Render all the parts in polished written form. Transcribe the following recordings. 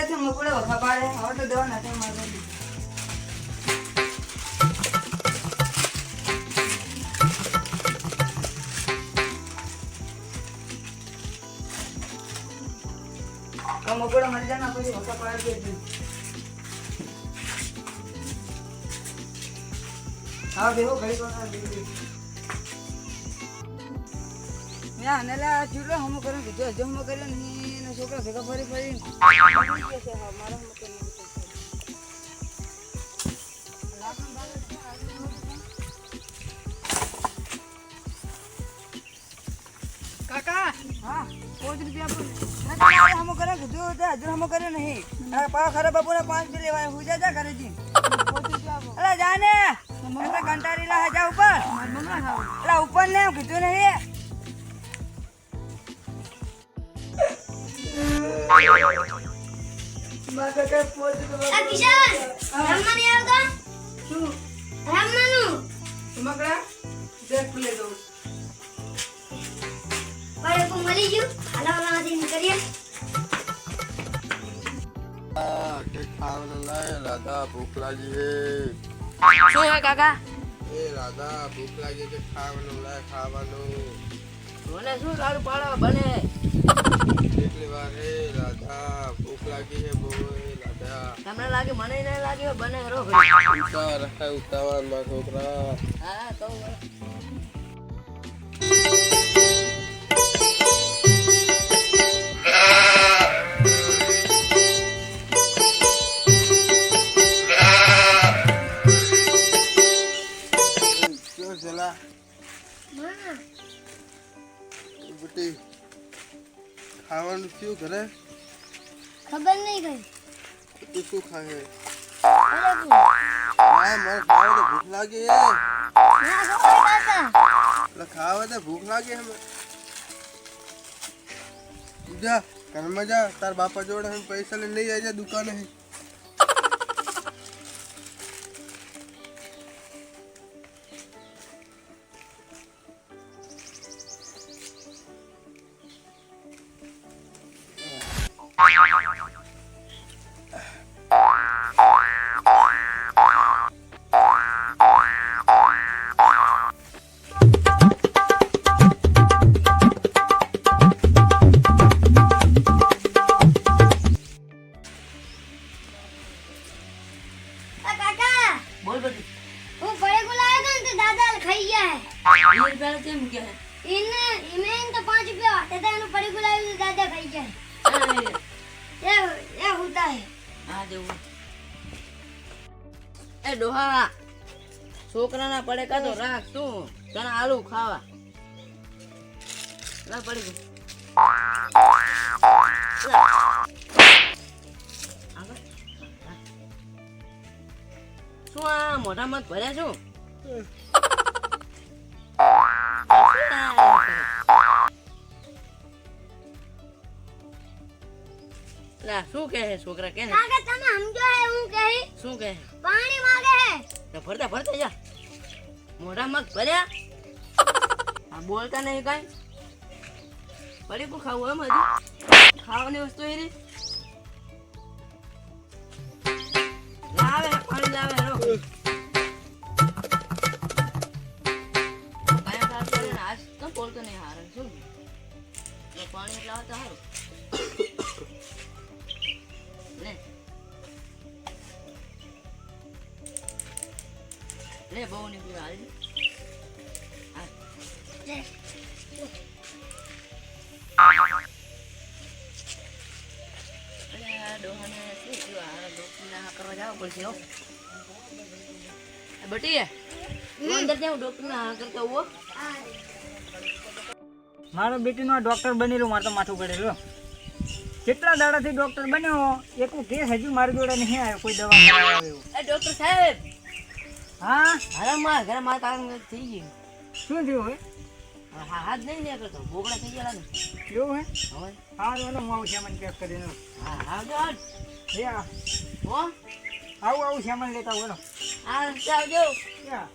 છે મકોડે વખા પાડે હવે તો દવા નથી મારવાની મકોડા મરી જાય ના પછી વખા પાડે દે હા બેહો ઘડી કોના દીધી યા નલા ચૂલો હમો કરો કે જો હમો કર્યો નહીં ને છોકરા ભેગા ફરી ફરી છે હા મારા હમો કરી કાકા હા 5 રૂપિયા પર હમો કરે કે જો હજુ હમો કર્યો નહીં પાવ ખરા બાપુને 5 રૂપિયા લેવાય હું જા ઘરે જી 5 રૂપિયા અરે જાને મમ્મી કંટારી લા જા ઉપર મમ્મી ખાવ અલા ઉપર ને કીધું નહીં માકા કે પોત આ કિશન રમવાની આવતો શું રમવાનું મકડા દેખ લે દો પડે કો મળી ગયું હલાવલા દિન કરીએ કે ખાવાનું લાય રાધા ભૂખ લાગી હે શું હે કાકા એ રાધા ભૂખ લાગી કે ખાવાનું લાય ખાવાનું મને શું સારું પાડો બને કેટલી વાર હે રાધા ભૂખ લાગી હે બહુ રાધા તમને લાગે મને નહીં લાગે બને રો ઉતાવળ માં છોકરા હા તો ચલા માં બટી ખાવાનું શું કરે ખબર નહીં કઈ તું શું ખાય અરે તું હા મને ખાવા ભૂખ લાગી હે ના ખબર કાકા એટલે ખાવા તો ભૂખ લાગી હે જા ઘરમાં જા તાર બાપા જોડે હમ પૈસા લઈને લઈ આવજે દુકાને હે બોલ બટી હું પડે કો લાયો તો ને તે દાદા ખાઈ ગયા હે 20 રૂપિયા કેમ મૂક્યા ઇને તો 5 રૂપિયા વાટે તા એનું પડે કો લાયો તો દાદા ખાઈ ગયા હે એ હોતા હે હા જેવું એ ડોહા છોકરાના પડે કા તો રાખ તું તને આલુ ખાવા ના પડી ગયું શું આ મોઢા મત ભર્યા છું લા શું કહે છે છોકરા કે કાકા તમે સમજો હે હું કહી શું કહે પાણી માંગે હે તો ફરતા ફરતા જા મોઢા મત ભર્યા આ બોલતા નહીં કઈ પડી કો ખાવું એમ હજી ખાવાની વસ્તુ એ રી લાવે પાણી લાવે રો કાયા કાલ કરે ને આજ તો બોલતો નહીં હારે શું પાણી એટલે આવતા હારું લે બહુ ની પીવા હાલ ડોહાને શું થયું આ ડોક્ટરના કરવા જવું પડશે હો બટી અંદર જાઉં ડોક્ટરના કરતા હો મારો બેટીનો ડોક્ટર બનેલો મારે તો માથું પડેલું કેટલા દાડાથી ડોક્ટર બન્યો એક કેસ હજુ મારી જોડે નહીં આવ્યો કોઈ દવા આવ્યો એ ડોક્ટર સાહેબ હા હારા માર ઘરે માર કામ થઈ ગયું શું થયું હવે હાથ નહીં ને કરતો બોગડા થઈ ગયા ને એવું હે હવે હા તો હું આવું સામાન પેક કરીને હા આવજો આજ હે હો આવું સામાન લેતા બોલો આવજો ક્યાં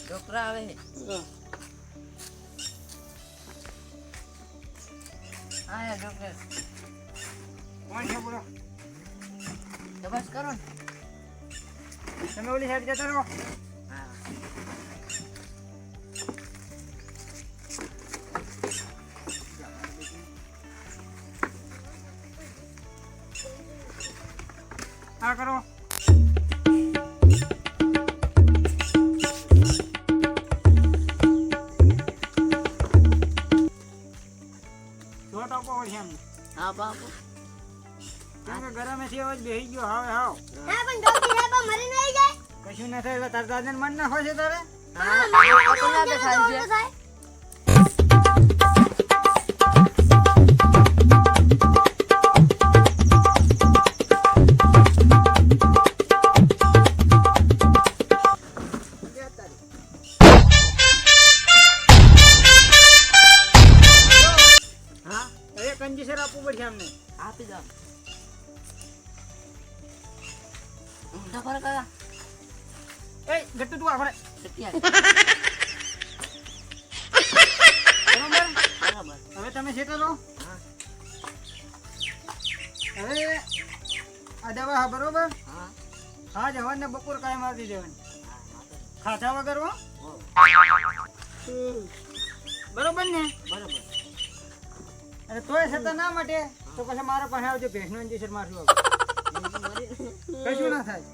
ડોક્ટર આવે હા ડોક્ટર કોણ છે બોલો? તપાસ કરો ને તમે ઓલી સાઈડ જતા રહો. હા કરો. જો તો કહો છે એમને. હા બાપુ કેમ કે ગરમે છે જ બેસી ગયો હવે હાવ. હા પણ ડોક્ટર સાહેબ મરી નહીં જાય કશું ના થાય એટલે તાર દાદાને મન નાખો છે તારે. હા મરી નહીં આપણને જાય થાય છે. તો થાય. હા હવે કંજીસર આપવું પડશે અમને. આપી દો ખબર કાકા એ ગટ્ટુ તું આપણે સત્યા બરોબર. બરાબર હવે તમે સેટલ રહો. હા હવે આ દવા હા બરોબર. હા હા જવાન ને બપોર કાંઈ મારી દેવાની ખાધા વગર હો. બરોબર ને. બરાબર અને તોય છતાં ના માટે તો પછી મારા પાસે આવજો ભેંસનો ઇન્જેક્શન મારશું આપણે. કશું ના થાય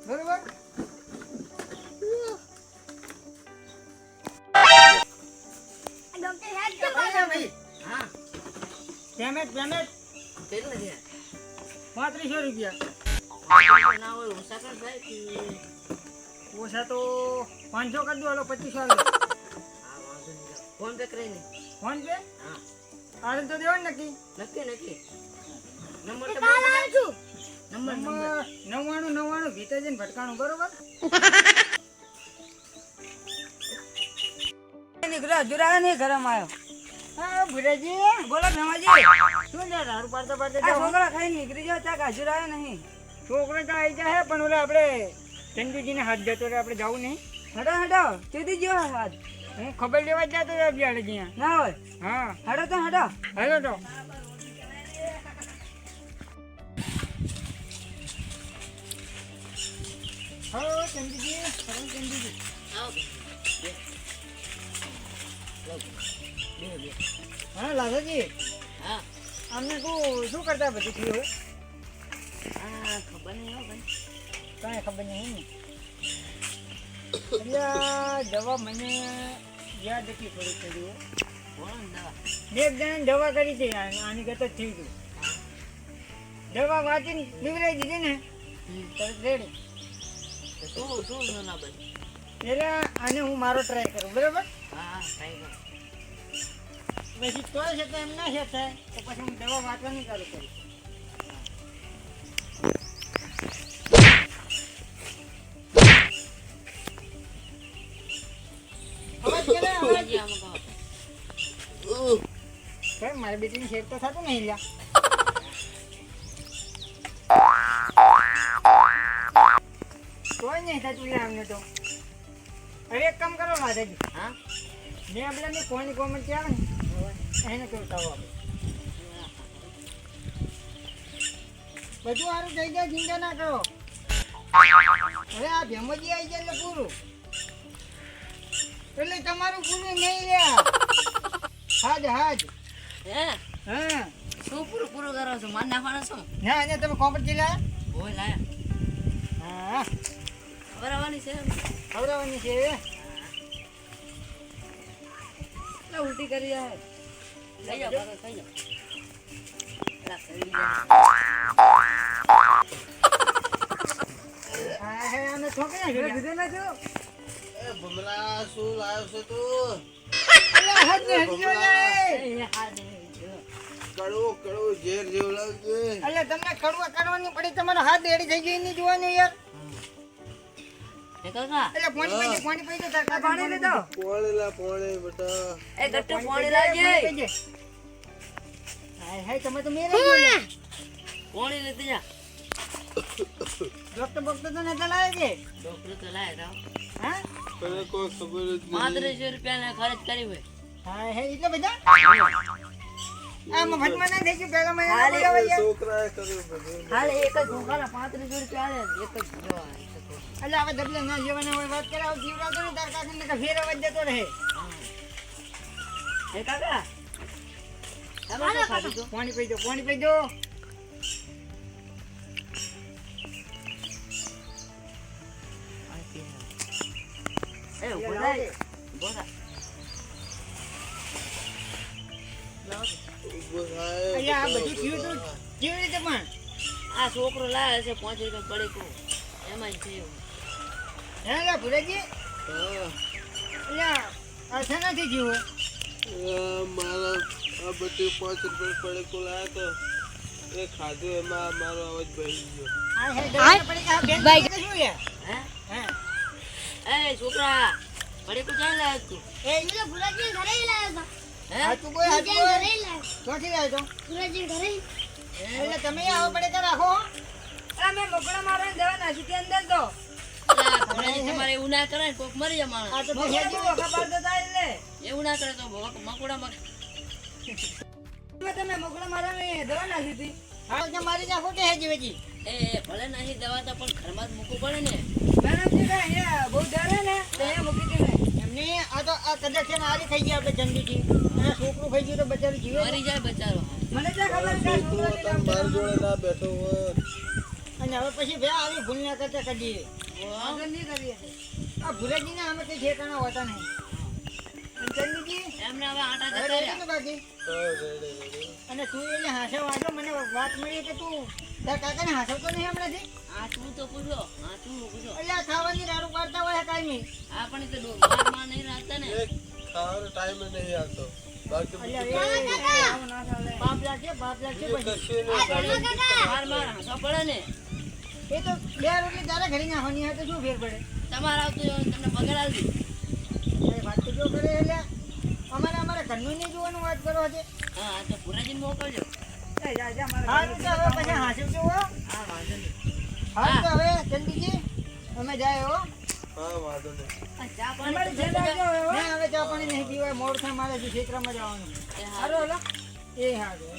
બરોબર. ડોક્ટર સાહેબ કેમ ભાઈ ભાઈ હા પેમેન્ટ કેટલા છે 3500 રૂપિયા. ના હોય ઓછા કર થાય કે ઓછા તો 500 કરી દો. હાલો 2500 હા વાંધો નહીં ફોન પે કરી નહીં ફોન પે હા આરે તો દેવાનું નક્કી. નક્કી નંબર તો કાલ આવું છું નંબર નંબર 99 ભીતર જઈને ભટકાણું બરોબર. નીકળ્યો હજુ આવ્યો નહીં ઘરમાં આવ્યો હા ભુરાજી બોલો ભેમાજી શું છે દારૂ પાડતા પાડતા આ જાઓ? છોકરા ખાઈ નીકળી ગયો ચાક હજુ આવ્યો નહીં છોકરો તો આવી જાય પણ ઓલા આપણે ચંદુજીને હાથ જતો રે આપણે જવું નહીં. હડો હડો ચૂતી ગયો હાથ હું ખબર લેવા જ જતો હતો આપણે ત્યાં. ના હોય હા હડો તો હડો હાલો તો હલો ચંદુજી. હલો ચંદુજી. હા લાલાજી હા અમને કહું શું કરતા પછી થયું? હા ખબર નહીં હો ભાઈ કાંઈ ખબર નહીં ને. અલ્યા દવા મને યાદ હતી થોડી થોડી. બોલો ને દવા મેં એક જણાને દવા કરી હતી આની ગત જ થઈ ગયું. દવા વાંચીને બીવરાઈ દીધી ને તરત રેડી. તો શું ના ભાઈ એટલે આને હું મારો ટ્રાય કરું બરાબર. હા ટ્રાય કરો પછી તોય છે તો એમ ના છે થાય તો પછી હું દવા વાંચવાની ચાલુ કરીશ. અવાજ કેવો અવાજ? જી આમાં કેમ મારી બેટીની શેક તો થતું નહીં લ્યા. તોય નહીં થતું લ્યા અમને તો. હવે એક કામ કરો માતાજી. હા મેં આપણાની કોની કોમેન્ટ આવે ને એને કેવું કહો આપણે. બધું સારું થઈ જાય ચિંતા ના કરો. હવે આ ભેમોજી આવી જાય એટલે પૂરું. એટલે તમારું પૂરું નહીં લ્યા. હાજ હાજ હે હા શું પૂરું પૂરું કરો છો માર નાખવાના શું ના એને તમે કોમેન્ટ લાયા. ઓય લાયા હા બરાવાની છે ખવડાવવાની છે. એટલે ઉલટી કરી જાય લઈ જાઓ કાકા ખાઈ જાઓ એલા કરી હા હે આને ઠોકી નાખ્યો લ્યા. દીધે ના જો એ ભમરા શું લાવ્યો છે તું અલ્યા, હાથ ને હંજ્યો લે. કડવું કડવું ઝેર જેવું લાગે અલ્યા તમને કડવા કાઢવાની પડી તમારો હાથ એડી થઈ ગઈ નહીં જોવાની યાર. એ કાકા અલ્યા પાણી પી દે તાર કાકા પાણી લીધો પોણે બેટા એ ગટ્ટુ પાણી લાવજે હાય હાય તમે તો મેરે જ બોલ્યા. પાણી લીધી જા ડોક્ટર બોક્ટર તો નતા લાવે છે. ડોક્ટર તો લાયા તા હા મને કોઈ ખબર જ નહીં. 35 રૂપિયા ખર્ચ કરી હોય. હા હે એટલે બધા આ મફતમાં ના થઈ ગયું પહેલા મહિના બોલાવા યાર. છોકરાએ કર્યું બધું. હાલ એક જ ધોકાના 35 રૂપિયા આલે એક જ જવા. એટલે હવે ડબલા ના જેવાના હોય વાત કરાવ જીવડાવતો ને તાર કાકાને કે ફેર અવાજ જતો રહે. હે કાકા તમે શું ખાધું તું? પાણી પી દો પાણી પી દો. એ ઉભો થાય ઉભો થા. ઊભો થાય, અહીંયા આ ઊભો બધું થયું તો થાય. કેવી રીતે પણ આ છોકરો લાવે છે 5 રૂપિયા પડીકું એમાં જ છે એવું. હે લે ભુરાજી હા. અલ્યા આ શેનાથી જીવો મારા આ બધી 5 રૂપિયા પડે કોલાયા તો એ ખાધું એમાં મારો અવાજ બહી ગયો. આ હે ડબલા પડી કે આ બેન કે શું લે હે હે એ છોકરા પડીકું ક્યાં લાવ્યો તું? એ એટલે ભુરાજી ઘરે ય લાવ્યો હે આ તું બોલ આ તું હતો બોલ ઘરે ય લાવ્યો ક્યાંથી લાવ્યો તો ભુરાજી ઘરે ય. એટલે તમે આવો પડે કે રાખો અલા મેં મોકળા મારવાની દવા નાખી હતી અંદર તો અલા, ભુરાજી તમારે એવું ના કરે ને કોક મરી જાય માણસ. આ તો મોકળા ભુરાજી તો વખા પાડતો થાય એટલે એવું ના કરે તો મકોડા મરે. તમે મોકળા મારવાની દવા નાખી હતી હા કે મારી નાખો કે હે જીવેજી એ ભલે નહીં દવા તો પણ ઘરમાં જ મૂકવું પડે ને. મેડમજી કે અહીંયા બહુ ડરે ને તો અહીંયા મૂકી હતી મેં એમને આ તો આ કદાચ છે ને આરી થઈ ગયા આપણે જંગીથી અને છોકરું ખાઈ ગયું તો બચારું જીવે ને. મરી જાય બચારો. મને ત્યાં ખબર કે આ તું છોકરાને તને મારી જોડે ના બેઠો હોત. અને હવે પછી ભાઈ આવી ભૂલ ના કરતા કદીએ આગળ નહીં કરીએ આ ભુરાજીને અમે કઈ ઠેકાણા હોતા નહીં અને ચંદુજી એમને હવે આટા હવે જતા રેડી ને બાકી હા, રેડી, રેડી. અને તું એટલે હાંસા વાંચો મને વાત મળી કે તું તાર કાકાને હાંસવતો નહીં હમણાંથી આ તું તો પૂછો આ તું પૂછો એટલે આ ખાવાની દારૂ કાઢતા હોય કાંઈ નહીં આ પણ તો માર નહીં રાખતા ને. એક ખાવાનો ટાઈમ નહીં આવતો બાકી અલ્યા બીજું એ આવું ના ચાલે પાપ લાગશે પછી કશું નહીં ચાલે. માર હાંસવા પડે ને. એ તો બે રોટલી તારા ઘરે નાખવાની હોય તો શું ફેર પડે તમારે આવતું હોય તમને બગાડાવી દઉં. અરે વાત તો જો કરે એટલે અમારા ઘરનું નહીં જોવાનું વાત કરો છે હા આ તો ભુરાજીને મોકલજો. એ જા જા મારા હા તો હવે પછી હાંસવજો હો હા વાંધો નહીં. હા તો હવે ચંદીજી અમે જાય હો હા, વાંધો નહીં. આ ચા અમારે પાણી જે લાગ્યો હોય હો. ના હવે ચા પાણી નહીં પીવાય મોડ થાય મારે ક્ષેત્રમાં જવાનું એ હાલો હારું. હાલો એ હારું